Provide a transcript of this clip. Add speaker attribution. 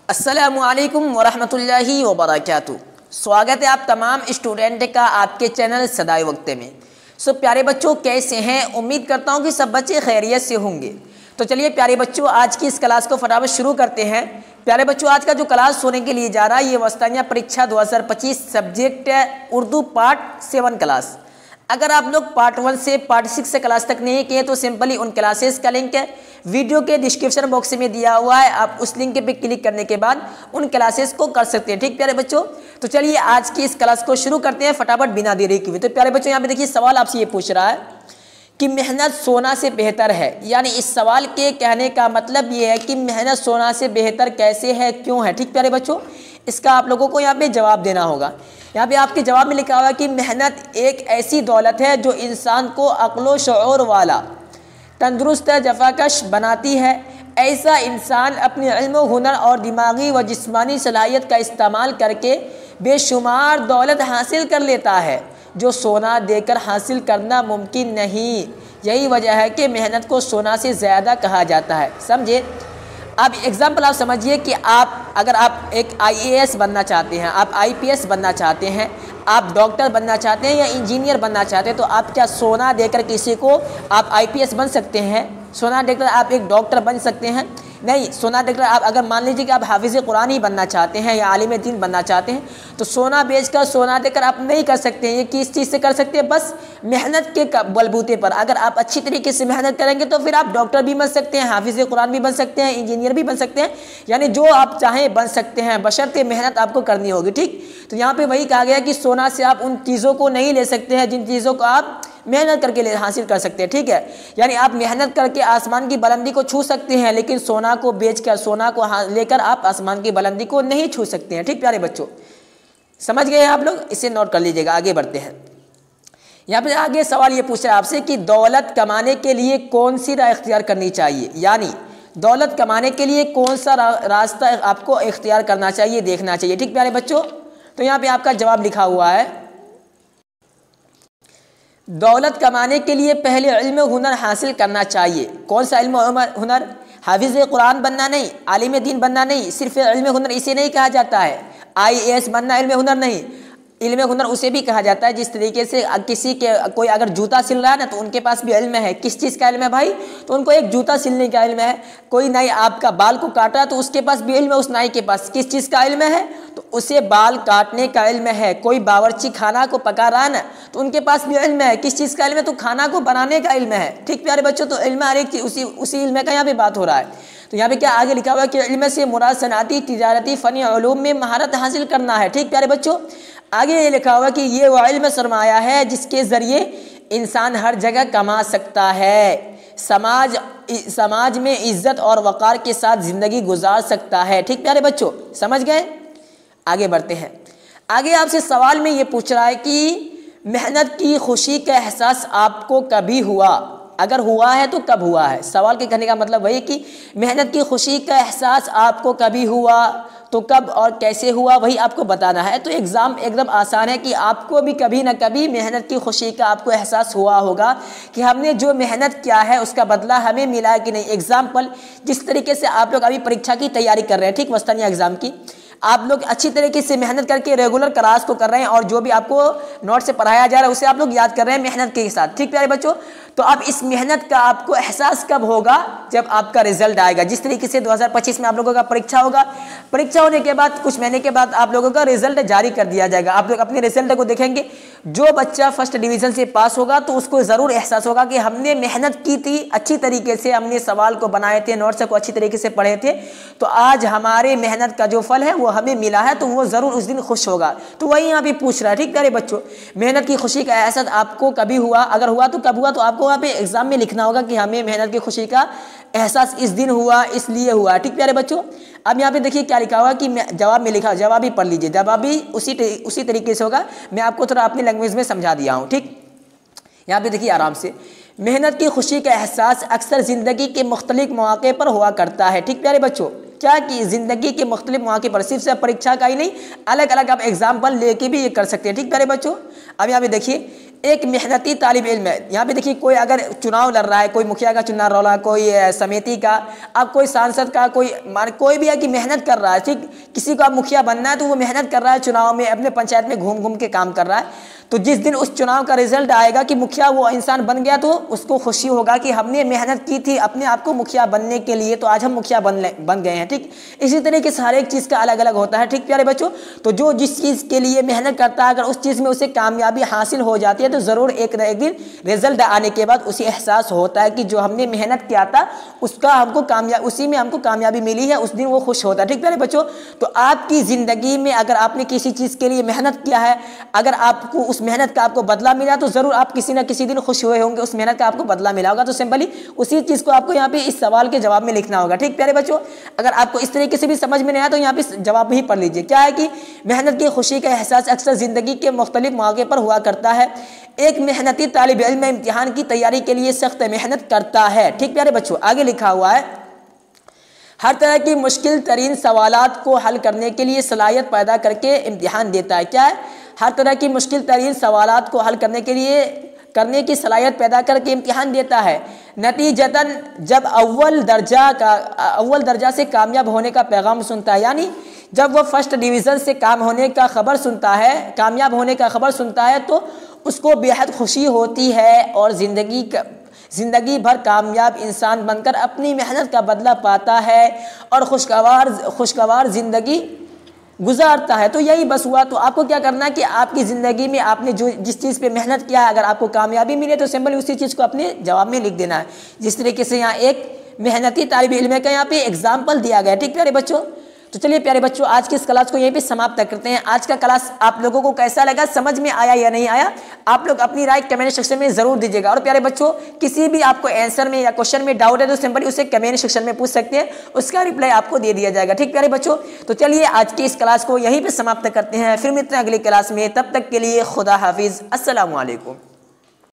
Speaker 1: अस्सलामुअलैकुम वरहमतुल्लाहि वबरकातुहू। स्वागत है आप तमाम स्टूडेंट का आपके चैनल सदाए वक्त में। सो प्यारे बच्चों, कैसे हैं? उम्मीद करता हूं कि सब बच्चे खैरियत से होंगे। तो चलिए प्यारे बच्चों, आज की इस क्लास को फटाफट शुरू करते हैं। प्यारे बच्चों, आज का जो क्लास होने के लिए जा रहा है ये वस्तानिया परीक्षा 2025 सब्जेक्ट उर्दू पार्ट 7 क्लास। अगर आप लोग पार्ट 1 से पार्ट 6 से क्लास तक नहीं किए तो सिंपली उन क्लासेस का लिंक वीडियो के डिस्क्रिप्शन बॉक्स में दिया हुआ है। आप उस लिंक पे क्लिक करने के बाद उन क्लासेस को कर सकते हैं। ठीक प्यारे बच्चों, तो चलिए आज की इस क्लास को शुरू करते हैं फटाफट बिना देरी किए। तो प्यारे बच्चों, यहाँ पे देखिए सवाल आपसे ये पूछ रहा है कि मेहनत सोना से बेहतर है। यानी इस सवाल के कहने का मतलब ये है कि मेहनत सोना से बेहतर कैसे है, क्यों है। ठीक प्यारे बच्चों, इसका आप लोगों को यहाँ पे जवाब देना होगा। यहाँ पे आपके जवाब में लिखा हुआ कि मेहनत एक ऐसी दौलत है जो इंसान को अक्ल शऊर वाला, तंदुरुस्त, जफाकश बनाती है। ऐसा इंसान अपने इल्म, हुनर और दिमागी व जिस्मानी सलाहियत का इस्तेमाल करके बेशुमार दौलत हासिल कर लेता है जो सोना देकर हासिल करना मुमकिन नहीं। यही वजह है कि मेहनत को सोना से ज़्यादा कहा जाता है। समझे? अब एग्जाम्पल आप समझिए कि अगर आप एक IAS बनना चाहते हैं, आप IPS बनना चाहते हैं, आप डॉक्टर बनना चाहते हैं या इंजीनियर बनना चाहते हैं, तो आप क्या सोना देकर किसी को आप IPS बन सकते हैं? सोना देकर आप एक डॉक्टर बन सकते हैं? नहीं। सोना देकर आप अगर मान लीजिए कि आप हाफिज़ कुरान ही बनना चाहते हैं या आलिम दीन बनना चाहते हैं, तो सोना बेचकर, सोना देकर आप नहीं कर सकते हैं। ये किस चीज़ से कर सकते हैं? बस मेहनत के बलबूते पर। अगर आप अच्छी तरीके से मेहनत करेंगे तो फिर आप डॉक्टर भी बन सकते हैं, हाफिज़ कुरान भी बन सकते हैं, इंजीनियर भी बन सकते हैं। यानी जो आप चाहें बन सकते हैं, बशर्ते मेहनत आपको करनी होगी। ठीक, तो यहाँ पर वही कहा गया कि सोना से आप उन चीज़ों को नहीं ले सकते हैं जिन चीज़ों को आप मेहनत करके हासिल कर सकते हैं। ठीक है, यानी आप मेहनत करके आसमान की बुलंदी को छू सकते हैं, लेकिन सोना को बेचकर, सोना को लेकर आप आसमान की बुलंदी को नहीं छू सकते हैं। ठीक प्यारे बच्चों, समझ गए आप लोग? इसे नोट कर लीजिएगा। आगे बढ़ते हैं। यहाँ पे आगे सवाल ये पूछ रहा है आपसे कि दौलत कमाने के लिए कौन सी राह इख्तियार करनी चाहिए। यानी दौलत कमाने के लिए कौन सा रास्ता आपको इख्तियार करना चाहिए, देखना चाहिए। ठीक प्यारे बच्चों, तो यहाँ पे आपका जवाब लिखा हुआ है, दौलत कमाने के लिए पहले इल्म हुनर हासिल करना चाहिए। कौन सा इल्म हुनर? हाफिज़ कुरान बनना नहीं, आलिम दीन बनना नहीं, सिर्फ इल्म हुनर इसे नहीं कहा जाता है। IAS बनना इल्म हुनर नहीं। इल्म हुनर उसे भी कहा जाता है जिस तरीके से किसी के कोई अगर जूता सिल रहा है ना, तो उनके पास भी इल्म है। किस चीज़ का इल्म है भाई? तो उनको एक जूता सिलने का इल्म है। कोई नाई आपका बाल को काटा तो उसके पास भी इल्म है। उस नाई के पास किस चीज़ का इल्म है? तो उसे बाल काटने का इल्म है। कोई बावर्ची खाना को पका रहा है ना, तो उनके पास भी इल्म है। किस चीज़ का इल्म है? तो खाना को बनाने का इल्म है। ठीक प्यारे बच्चों, तो इल्म हर एक चीज़ उसी इल्म का यहाँ पे बात हो रहा है। तो यहाँ पे क्या आगे लिखा हुआ है कि इल्म से मुराद सनाती, तिजारती, फ़नी उलूम में महारत हासिल करना है। ठीक प्यारे बच्चों, आगे ये लिखा हुआ कि ये वो इल्म सरमाया है जिसके ज़रिए इंसान हर जगह कमा सकता है, समाज में इज्जत और वक़ार के साथ ज़िंदगी गुजार सकता है। ठीक प्यारे बच्चों, समझ गए? आगे बढ़ते हैं। आगे आपसे सवाल में ये पूछ रहा है कि मेहनत की खुशी का एहसास आपको कभी हुआ? अगर हुआ है तो कब हुआ है? सवाल के कहने का मतलब वही कि मेहनत की खुशी का एहसास आपको कभी हुआ, तो कब और कैसे हुआ, वही आपको बताना है। तो एग्ज़ाम एकदम आसान है कि आपको भी कभी ना कभी मेहनत की खुशी का आपको एहसास हुआ होगा कि हमने जो मेहनत किया है उसका बदला हमें मिला है कि नहीं। एग्जाम्पल, जिस तरीके से आप लोग अभी परीक्षा की तैयारी कर रहे हैं, ठीक, वस्तानिया एग्ज़ाम की, आप लोग अच्छी तरीके से मेहनत करके रेगुलर क्लास को कर रहे हैं और जो भी आपको नोट से पढ़ाया जा रहा है उसे आप लोग याद कर रहे हैं मेहनत के साथ। ठीक प्यारे बच्चों, तो अब इस मेहनत का आपको एहसास कब होगा? जब आपका रिजल्ट आएगा। जिस तरीके से 2025 में आप लोगों का परीक्षा होगा, परीक्षा होने के बाद कुछ महीने के बाद आप लोगों का रिजल्ट जारी कर दिया जाएगा। आप लोग अपने रिजल्ट को देखेंगे, जो बच्चा फर्स्ट डिवीज़न से पास होगा तो उसको ज़रूर एहसास होगा कि हमने मेहनत की थी, अच्छी तरीके से हमने सवाल को बनाए थे, नोट्स को अच्छी तरीके से पढ़े थे, तो आज हमारे मेहनत का जो फल है वो हमें मिला है, तो वो ज़रूर उस दिन खुश होगा। तो वही यहाँ पे पूछ रहा है। ठीक प्यारे बच्चों, मेहनत की खुशी का एहसास आपको कभी हुआ? अगर हुआ तो कब हुआ? तो आपको वहाँ पे एग्जाम में लिखना होगा कि हमें मेहनत की खुशी का एहसास इस दिन हुआ, इसलिए हुआ। ठीक प्यारे बच्चों, अब यहाँ पे देखिए क्या लिखा हुआ कि जवाब में लिखा, जवाब ही पढ़ लीजिए। जवाब भी उसी तरीके से होगा। मैं आपको थोड़ा अपनी लैंग्वेज में समझा दिया हूँ। ठीक, यहाँ पे देखिए आराम से, मेहनत की खुशी का एहसास अक्सर ज़िंदगी के मुख्तलिफ मौके पर हुआ करता है। ठीक प्यारे बच्चों, क्या कि ज़िंदगी के मुख्तलिफ मौके पर सिर्फ परीक्षा का ही नहीं, अलग अलग आप एग्जाम्पल लेके भी ये कर सकते हैं। ठीक प्यारे बच्चों, अब यहाँ पे देखिए एक मेहनती तालिब इल्म है। यहाँ पे देखिए कोई अगर चुनाव लड़ रहा है, कोई मुखिया का चुनाव लड़ रहा है, कोई समिति का, अब कोई सांसद का, कोई भी है कि मेहनत कर रहा है। ठीक, किसी को अब मुखिया बनना है तो वो मेहनत कर रहा है, चुनाव में अपने पंचायत में घूम घूम के काम कर रहा है। तो जिस दिन उस चुनाव का रिजल्ट आएगा कि मुखिया वो इंसान बन गया, तो उसको खुशी होगा कि हमने मेहनत की थी अपने आप को मुखिया बनने के लिए, तो आज हम मुखिया बन गए हैं। ठीक, इसी तरीके से हर एक चीज़ का अलग अलग होता है। ठीक प्यारे बच्चों, तो जो जिस चीज़ के लिए मेहनत करता है, अगर उस चीज़ में उसे कामयाबी हासिल हो जाती है तो ज़रूर एक न एक दिन रिजल्ट आने के बाद उसे एहसास होता है कि जो हमने मेहनत किया था उसका उसी में हमको कामयाबी मिली है, उस दिन वो खुश होता है। ठीक प्यारे बच्चों, तो आपकी ज़िंदगी में अगर आपने किसी चीज़ के लिए मेहनत किया है, अगर आपको उस मेहनत का आपको बदला मिला तो ज़रूर आप किसी ना किसी दिन खुश हुए होंगे, उस मेहनत का आपको बदला मिला होगा। तो सिंपली उसी चीज़ को आपको यहाँ पे इस सवाल के जवाब में लिखना होगा। ठीक प्यारे बच्चों, अगर आपको इस तरीके से भी समझ में नहीं आया तो यहाँ पे जवाब ही पढ़ लीजिए। क्या है कि मेहनत की खुशी का एहसास अक्सर ज़िंदगी के मुख्तलिफ मौके पर हुआ करता है। एक मेहनती तालिब इल्म इम्तिहान की तैयारी के लिए सख्त मेहनत करता है। ठीक प्यारे बच्चों, आगे लिखा हुआ है हर तरह की मुश्किल तरीन सवालात को हल करने के लिए सलाहियत पैदा करके इम्तिहान देता है। क्या है? हर तरह की मुश्किल तरीन सवालात को हल करने की सलाहियत पैदा करके इम्तिहान देता है। नतीजतन जब अव्वल दर्जा से कामयाब होने का पैगाम सुनता है, यानी जब वह फर्स्ट डिवीज़न से कामयाब होने का खबर सुनता है तो उसको बेहद खुशी होती है और ज़िंदगी भर कामयाब इंसान बनकर अपनी मेहनत का बदला पाता है और खुशगवार ज़िंदगी गुजारता है। तो यही बस हुआ। तो आपको क्या करना है कि आपकी ज़िंदगी में आपने जिस चीज़ पे मेहनत किया है, अगर आपको कामयाबी मिले तो सिंपल उसी चीज़ को अपने जवाब में लिख देना है। जिस तरीके से यहाँ एक मेहनती तालिब इल्म का यहाँ पे एग्जाम्पल दिया गया। ठीक प्यारे बच्चों, तो चलिए प्यारे बच्चों आज की इस क्लास को यहीं पे समाप्त करते हैं। आज का क्लास आप लोगों को कैसा लगा, समझ में आया या नहीं आया, आप लोग अपनी राय कमेंट सेक्शन में ज़रूर दीजिएगा। और प्यारे बच्चों किसी भी आपको आंसर में या क्वेश्चन में डाउट है तो सिंपली उसे कमेंट सेक्शन में पूछ सकते हैं, उसका रिप्लाई आपको दे दिया जाएगा। ठीक प्यारे बच्चों, तो चलिए आज की इस क्लास को यहीं पर समाप्त करते हैं। फिर मिलते हैं अगली क्लास में, तब तक के लिए खुदा हाफिज़, अस्सलामु अलैकुम।